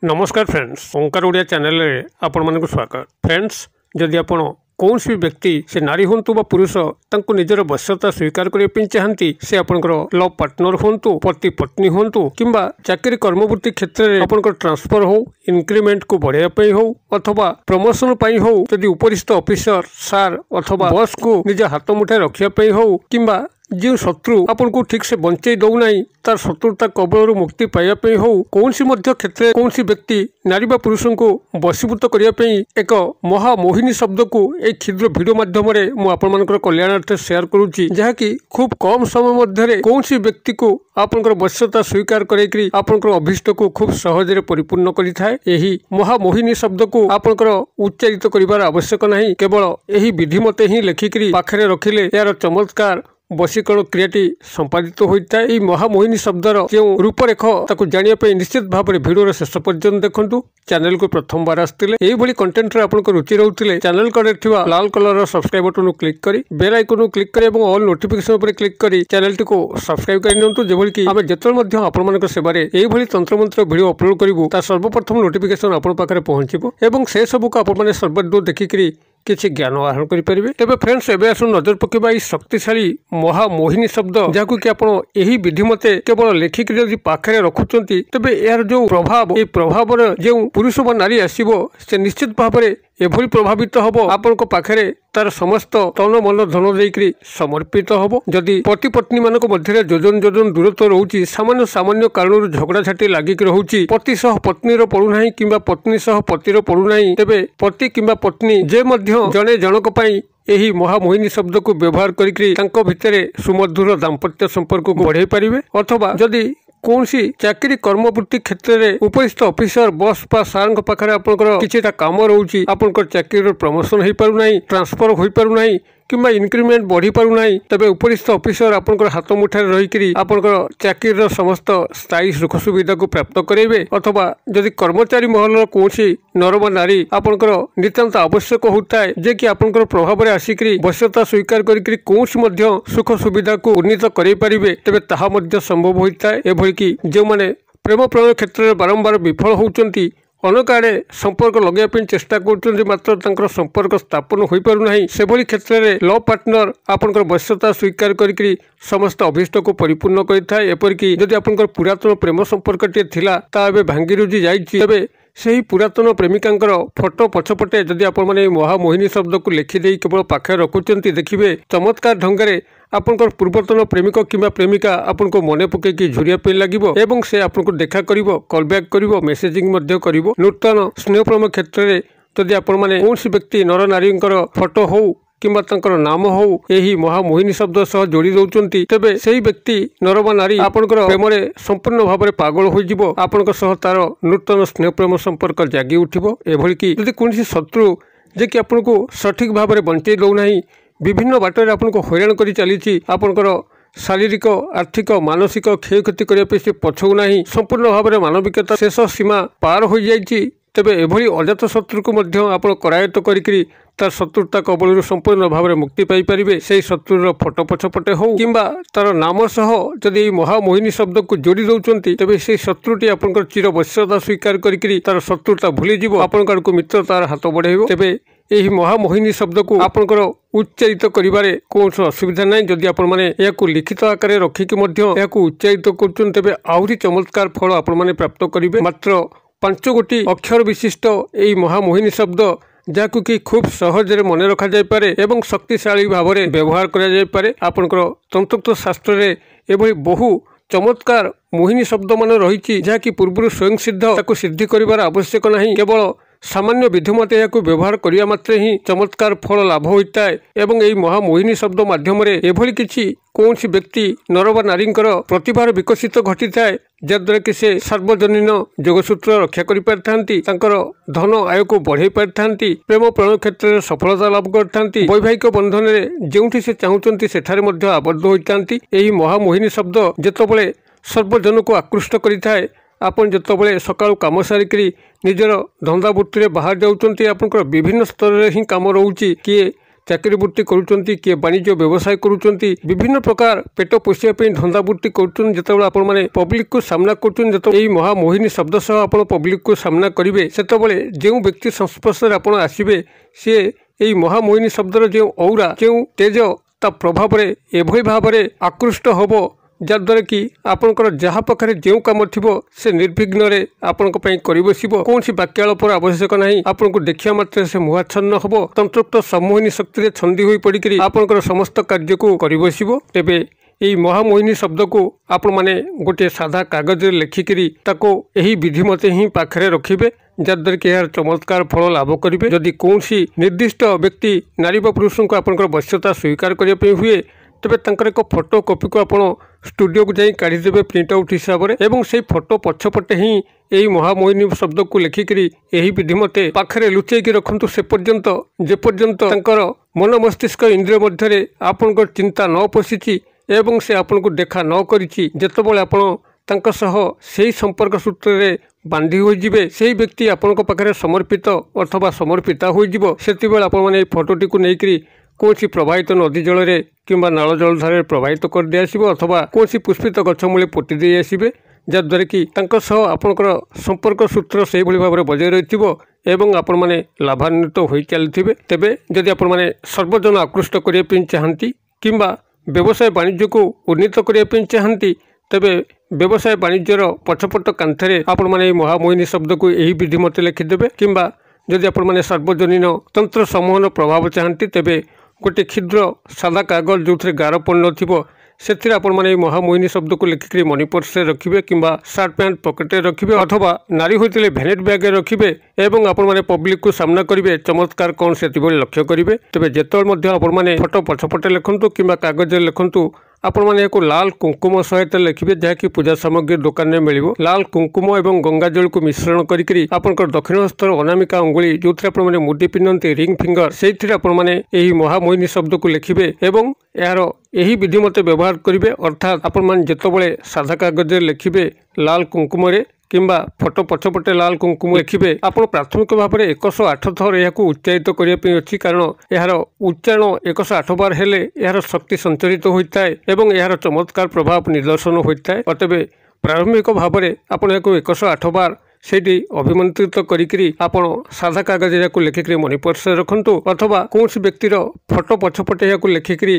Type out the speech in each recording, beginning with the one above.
नमस्कार फ्रेंड्स, ओंकार ओडिया चैनल रे आपण मानक स्वागत। फ्रेंड्स, जदि आपण कौन भी व्यक्ति से नारी हूँ बा पुरुष तांको निजर वश्यता स्वीकार करने चाहती से आपंकर लव पार्टनर हूँ, पति पत्नी हूँ किंबा चाकरी कर्मवृत्ति क्षेत्र में आपंकर ट्रांसफर हो, इंक्रीमेंट को बढ़ाई हो अथवा प्रमोशन हो, जदि उपरिस्थ ऑफिसर सार अथवा बॉस को निज हाथ मुठाई रखापी हो किंबा जो शत्रु आपन को ठीक से बंचे दौना तार शत्रुता कबल मुक्ति पाइबापी हो, कौन सी क्षेत्र कौन सी व्यक्ति नारी बा पुरुष को वशीभूत करने एक महामोहिनी शब्द को एक क्षुद्र भिडियो माध्यम मुझे कल्याणार्थ शेयर करुच्ची, जहाँकि खूब कम समय मध्य कौन सी व्यक्ति को आपनकर वश्यता स्वीकार कर आपनकर अभीष्ट को खूब सहज परिपूर्ण करिथाए। एही महामोहिनी शब्द को आपनकर उच्चारित करिवार आवश्यक नहीं, केवल एही विधि मते ही लेखिकरी पाखरे रखिले यार चमत्कार वशीकरण क्रियाटी संपादित होता है। महामोहिनी शब्दर जो रूपरेख ताकू जानिया निश्चित भाव में भिडियो शेष पर्यंत देखु। चैनल को प्रथम बार आसते यही कंटेंट रे आपन रुचि रोते चैनल कड़े लाल कलर सब्सक्राइब बटन क्लिक करी बेल आइकन क्लिक करी और ऑल नोटिफिकेशन पर क्लिक करी चैनल टी को सब्सक्राइब कर जेभली कि आम जिते आपण सेवारे यही तंत्र मंत्र भिडियो अपलोड करूँ ता सर्वप्रथम नोटिफिकेशन आपण पाखे पहुंचो और से सबको आपने सर्वदूर देखिकी किसी ज्ञान आहरण करेंगे। तेज फ्रेंड्स, एवं आस नजर पकेबा शक्तिशाली महामोहिनी शब्द जहाँ कि आप विधि मते केवल लेखिक जब पाखे रखुंट तेज यार जो प्रभाव ये प्रभाव जो पुरुष व नारी आसो से निश्चित भाव में एभली प्रभावित हम आपण पाखे तार समस्त तन मन धन देकर समर्पित हम। जदि पति पत्नी मान मध्य जोजन जोजन दूरत्व रोचे, सामान्य सामान्य कारण झगड़ा झाटी लगिक रोचे, पति सह पत्नीर पड़ूना कि पत्नी सह पतिर पड़ूना, तेबे पति किंबा पत्नी जे जड़े जनक यही महामोहिनी शब्द को व्यवहार करके भितर सुमधुर दाम्पत्य संपर्क को बढ़ाई पारे अथवा जदि कौन सी चाकरी कर्मवृत्ति क्षेत्र में उपरिस्थ ऑफिसर बॉस बा सार पाखे आपंकर किसी काम रोचे, आपंकर चाकरी प्रमोशन हो पारना, ट्रांसफर हो पारना किंबा इंक्रीमेंट बढ़ी पारना, तबे उपरिस्थ ऑफिसर आपंकर हाथ मुठार रही आपंकर चाकरी समस्त स्थायी सुख सुविधा को प्राप्त करेंगे अथवा जदि कर्मचारी महल कौन नर व नारी आपंकर नितांत आवश्यक होता है जे कि आपंकर प्रभाव में आसिक वश्यता स्वीकार करके कौन सुख सुविधा को उन्नीत कर पारे तेज ताहा संभव होता है। एभली कि जो मैंने प्रेम प्रणय क्षेत्र में बारंबार विफल होती अनेक आड़े संपर्क लगाई चेष्टा कर मात्र संपर्क स्थापन हो पारना, से क्षेत्र में लव पार्टनर आपंकर वश्यता स्वीकार करके समस्त अभीष्ट को परिपूर्ण करें। एपरिक जदि आपंकर पुरातन प्रेम संपर्क टे भांगी रुझी जाए से ही पुरातन प्रेमिका फोटो पछपटे जदि आप महामोहिनी शब्द को लिखिदे केवल पाखे रखुंट देखिए चमत्कार ढंगे आपंकर पूर्वतन प्रेमिक किंबा प्रेमिका आपन को मन पकईकि झुरिया लगे एवं से आपको देखा कॉल बैक कर मेसेजिंग नूतन स्नेह प्रेम क्षेत्र में जदि आप कौन व्यक्ति नर नारी फोटो हो किंबा तंकर नाम हो यही महामोहिनी शब्द सह जोड़ी दौरान तेबे सही व्यक्ति नर व नारी आपंकर प्रेम संपूर्ण भाव में पागल हो आपंक सह तार नूतन स्नेह प्रेम संपर्क जागी उठिबो। एभली कि जदि कौन शत्रु जे कि आपन को सठिक भाव में बंचे दौना विभिन्न बाटर आपको हैरान कर चली आपंकर शारीरिक आर्थिक मानसिक क्षयक्षति करने से पछौना संपूर्ण भाव में मानविकता शेष सीमा पार हो जाइए, तेबे एभली अजात शत्रु को आप करायत्त करी तार शत्रुता कबल संपूर्ण भाव में मुक्ति पाई पारे। से शत्रुर फोटो पछपटे हो किंबा तार नाम सह जदि महामोहिनी शब्द को जोड़ी दौरान तेबे से शत्रुटी आपंकर चिर वश्यता स्वीकार करी तार शत्रुता भूली आपंकर को मित्र तार हाथ बढ़ाइब। तेबे यही महामोहिनी शब्द को आपंकर उच्चारित करिबारे कौन असुविधा नहीं। जदि आपण माने याकू लिखित आकार रखिकी याकू उच्चारित करुछन तेबे आहुरी चमत्कार फल आपण माने प्राप्त करिवे। मात्र 5 गोटी अक्षर विशिष्ट यही महामोहिनी शब्द जहाँ कि खूब सहज मन रखा जाय पारे एवं शक्तिशाली भाव में व्यवहार करा जाय पारे। आपनकर तंत्रतत्व शास्त्र रे एभली बहु चमत्कार मोहिनी शब्द मान रही जहाँ कि पूर्व स्वयं सिद्ध ताकू सिद्धि करिवार आवश्यक नहीं, केवल सामान्य विधि मते याकू व्यवहार करिया मात्रे ही चमत्कार फल लाभ होता है। एवं यही महामोहिनी शब्द माध्यम एभली किछि कौन व्यक्ति नर व नारी प्रतिभार विकसित घटी थाए जद्वारा कि से सार्वजनीन जोगसूत्र रक्षा कर धन आय को बढ़ाई पारि प्रेम प्रणय क्षेत्र में सफलता लाभ करते वैवाहिक बंधन में जो से चाहते सेठारे आबद्ध होती। यही महामोहिनी शब्द जितेबाला सर्वजन को आकृष्ट करें आपन जितेबाला सकाळु काम सारिकी निजर धंदा वृत्ति बाहर जाऊँच आपंकर विभिन्न स्तर में ही कम रोचे किए चाकरी वृत्ति करुँच किए वाणिज्य व्यवसाय करुँच विभिन्न प्रकार पेट पोषिया धंदा वृत्ति करुँच जितेबाला आपण मैंने पब्लिक को सामना कर महामोहिनी शब्द सह आप पब्लिक को सामना करेंगे से जो व्यक्ति संस्पर्श में आसवे सी यही महामोहिनी शब्दर जो औरा जो तेज ता प्रभाव एभली भाव आकृष्ट हम जद्वारा कि आपंकर जहाँ पाखे जो कम थी से निर्विघ्न आपण कर बसब कौन वाक्यालपर आवश्यक ना आपन को देखा मात्र से मुहाच्छन्न हम तंत्रोक्त सम्मोहिनी शक्ति छंदी हो पड़ी आपंकर समस्त कार्य को कर बसब तेबे यही महामोहिनी शब्द को आपण मैंने गोटे साधा कागज लिखिकी यही विधि मत ही पाखे रखिए जद्वारा कि यार चमत्कार फल लाभ करेंगे जदि कौन निर्दिष्ट व्यक्ति नारी पुरुष को आपंकर वश्यता स्वीकार करने हुए तेरे तंकर एक फोटो कॉपी को आप स्टूडियो को जाई काढ़ीदेवे प्रिंट आउट हिसाब से एवं से फोटो पछपटे ही यही महामोहिनी शब्द को लिखिकी यही विधि मते पाखे लुचेकी रखु से पर्यंत जेपर्यंत मन मस्तिष्क इंद्रिय मध्य आपंकर चिंता न पशिची एवं से आपन को देखा न करिछि जेतेबेले आपण तांका सह सेही संपर्क सूत्र रे बांधी हो जिवे सेही व्यक्ति आपन को पाखरे समर्पित अथवा समर्पिता हो जिवो सेतिबेले आपण माने फोटोटी को नेकरी कोसी प्रवाहित नदी जल रे किंबा नाल जलधारे प्रवाहित कर दे आसीबो अथवा कोसी पुष्पित गछ मूले पोटी दे आसीबे जद्वारा कि तांका सह आपनकर संपर्क सूत्र सेही भली भाबरे बजाय रहिथिबो एवं आपण माने लाभान्वित होई चलथिबे तेबे जदि आपण माने सर्वजन आकृष्ट करिया पिन चाहंती किंबा व्यवसाय वाणिज्य को उन्नीत करने चाहती तेबे व्यवसाय वाणिज्यर पछपट कांथरे आपण माने महामोहिनी शब्द को यही विधि मत लिखिदेवे किंबा जदि आपण माने सार्वजनीन तंत्र समूहन प्रभाव चाहती तेबे गोटे क्षुद्र सादा कागज जो गार पड़ न से आपण माने महामोहिनी शब्द को लिखिक मनी पर्स रखिए किंबा सार्ट पैंट पकेट रखिए अथवा नारी होते भेनेट बैग रखिए एवं आपण माने पब्लिक को सामना करेंगे चमत्कार कौन से लक्ष्य करेंगे तेज जिते आपण माने फोटो पछपटे लिखु कि कागज लिखु आपण माने एक लाल कुंकुम सहित लिखिए जहाँकि पूजा सामग्री दुकान में मिल लाल कुंकुम एवं गंगा जल को मिश्रण करी आपंकर दक्षिण हस्तर अनामिका अंगुली जो आपण माने मुडी पिंधती रिंग फिंगर से आपण माने यही महामोहिनी शब्द को लिखिए एवं यार यही विधि मत व्यवहार करेंगे अर्थात आपण माने जितेबाला साधा कागज लिखिए लाल कुंकुम किंबा फोटो पछपटे लाल कुंकुम लिखिए आपण प्राथमिक भाव में 108 थर यह उत्साहित करने अच्छी कारण यार उच्चारण 108 बार हेले यार शक्ति संचरित होता है एवं यार चमत्कार प्रभाव निदर्शन होता है अतबे प्रारंभिक भाव में आपण यह 108 बार से अभिमंत्रित करी आपण साधा कागज या लिखिक मनी पर्स रखु अथवा कौन व्यक्तिर फोटो पछपटे या लिखिक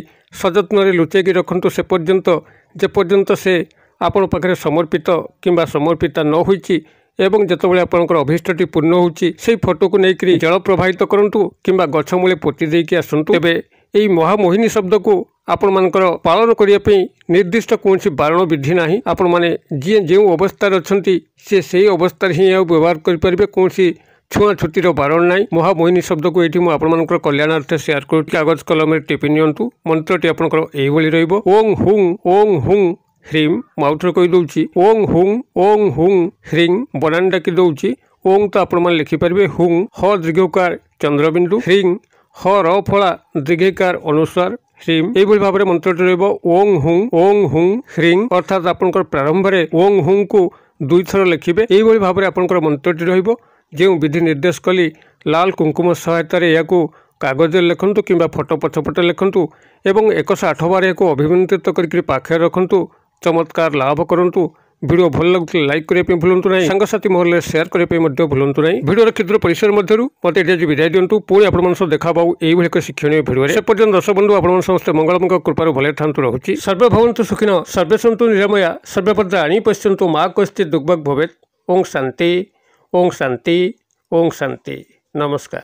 सजत्न लुचेकी रखु से पर्यंत जेपर्यंत से आपण पाखे समर्पित किंबा समर्पिता न होइछि एवं जेतेबेले आपनकर अभिष्टटी पूर्ण होछि से फोटो को नेकरी जल प्रवाहित करंतु किंबा गछ मूले पोती देकी आसंतु एबे एई महामोहिनी शब्द को आपण मानकर पालन करिया पे निर्दिष्ट कोनसी बारण विधि नाही आपण माने जे जे अवस्था अछंती से सेही अवस्था ही व्यवहार करि परिबे कोनसी छुआ छुतीर बारण नाई महामोहिनी शब्द को ये मुझे कल्याणार्थ शेयर कर कागज कलम टिपि नियंतु मंत्रटी आपनकर एही भली रहइबो ओं हुं ह्रीम माउथर कही दौची ओं हुं ह्रीं बनान डाकी दौची ओं तो आपण मैंने लिखिपारे हुं ह दीर्घकार चंद्रबिंदु ह्रीं ह र फला दीर्घकार अनुसार ह्रीम यही भाव में मंत्रटी रहिबो ओं हुं ह्रीं अर्थात आपनकर प्रारंभ में ओं हुं को 2 थर लिखिबे यही भाव में आपनकर मंत्रटी रहिबो जो विधि निर्देश कली लाल कुंकुम सहायतार या कागज लिखु कि फोटो पछपटे लिखु एवं 108 बार या अभिमंत्रित करके पाखे रखु चमत्कार लाभ करूँ वीडियो भल लगे लाइक करने भूलु ना सांगसाथी महल शेयर करने भूलु ना वीडियो क्षुद्र परिसर मध्य मत ये विदाय दिंतु पुणी आप देखा यही एक शिक्षणीय भिडियो से पर्यटन दर्शक बंधु आप समस्ते मंगलमय कृपार भले था रहुछि सर्वे भवन्तु सुखिनः सर्वे सन्तु निरामया सर्वे भद्रा आनी पश्यन्तु मा कश्चित् दुर्भग भवेत् ओं शांति ओं शांति ओं शांति नमस्कार।